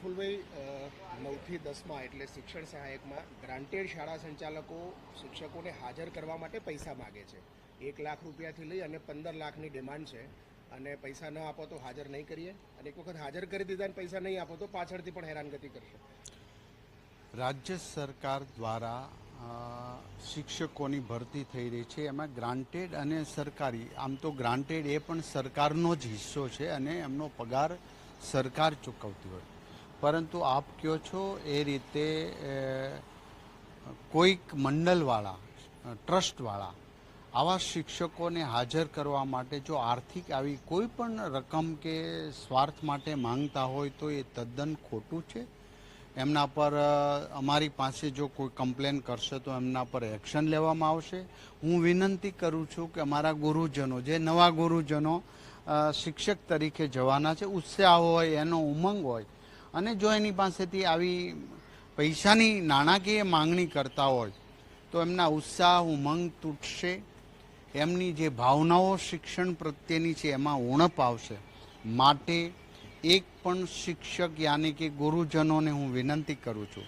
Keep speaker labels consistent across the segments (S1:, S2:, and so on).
S1: પ્રફુલભાઈ 9થી 10માં એટલે શિક્ષણ સહાયકમાં ગ્રાન્ટેડ શાળા સંચાલકો શિક્ષકોને હાજર કરવા માટે પૈસા માગે છે। 1 લાખ રૂપિયાથી લઈ અને 15 લાખની ડિમાન્ડ છે અને પૈસા ન આપો તો હાજર નહીં કરીએ અને એક વખત હાજર કરી દીધા અને પૈસા નહીં આપો તો પાછળથી પણ હેરાનગતિ કરશે।
S2: રાજ્ય સરકાર દ્વારા શિક્ષકોની ભરતી થઈ રહી છે, એમાં ગ્રાન્ટેડ અને સરકારી, આમ તો ગ્રાન્ટેડ એ પણ સરકારનો જ હિસ્સો છે અને એમનો પગાર સરકાર ચૂકવતી હોય, પરંતુ આપ કહો છો એ રીતે કોઈક મંડળવાળા, ટ્રસ્ટવાળા આવા શિક્ષકોને હાજર કરવા માટે જો આર્થિક આવી કોઈ પણ રકમ કે સ્વાર્થ માટે માંગતા હોય તો એ તદ્દન ખોટું છે। એમના પર અમારી પાસે જો કોઈ કમ્પ્લેન કરશે તો એમના પર એક્શન લેવામાં આવશે। હું વિનંતી કરું છું કે અમારા ગુરુજનો, જે નવા ગુરુજનો શિક્ષક તરીકે જવાના છે, ઉત્સાહ હોય, એનો ઉમંગ હોય અને જો એની પાસેથી આવી પૈસાની નાણાકીય માંગણી કરતા હોય તો એમના ઉત્સાહ, ઉમંગ તૂટશે, એમની જે ભાવનાઓ શિક્ષણ પ્રત્યેની છે એમાં ઉણપ આવશે। માટે એક પણ શિક્ષક યાની કે ગુરુજનોને હું વિનંતી કરું છું,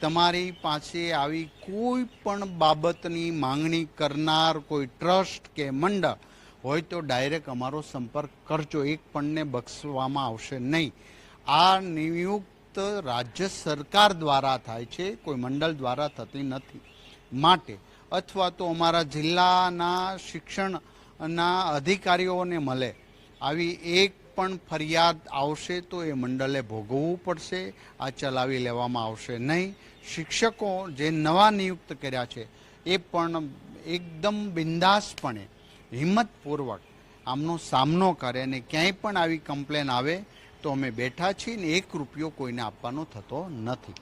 S2: તમારી પાસે આવી કોઈ પણ બાબતની માંગણી કરનાર કોઈ ટ્રસ્ટ કે મંડળ હોય તો ડાયરેક્ટ અમારો સંપર્ક કરજો, એક પણને બક્ષવામાં આવશે નહીં। આ નિયુક્ત રાજ્ય સરકાર દ્વારા થાય છે, કોઈ મંડળ દ્વારા થતી નથી। માટે અથવા તો અમારા જિલ્લાના શિક્ષણના અધિકારીઓને મળે આવી એક પણ ફરિયાદ આવશે તો એ મંડળે ભોગવવું પડશે, આ ચલાવી લેવામાં આવશે નહીં। શિક્ષકો જે નવા નિયુક્ત કર્યા છે એ પણ એકદમ બિંદાસપણે, હિંમતપૂર્વક આમનો સામનો કરે અને ક્યાંય પણ આવી કમ્પ્લેન આવે તો અમે બેઠા છીએ ને 1 રૂપિયો કોઈને આપવાનો થતો નથી।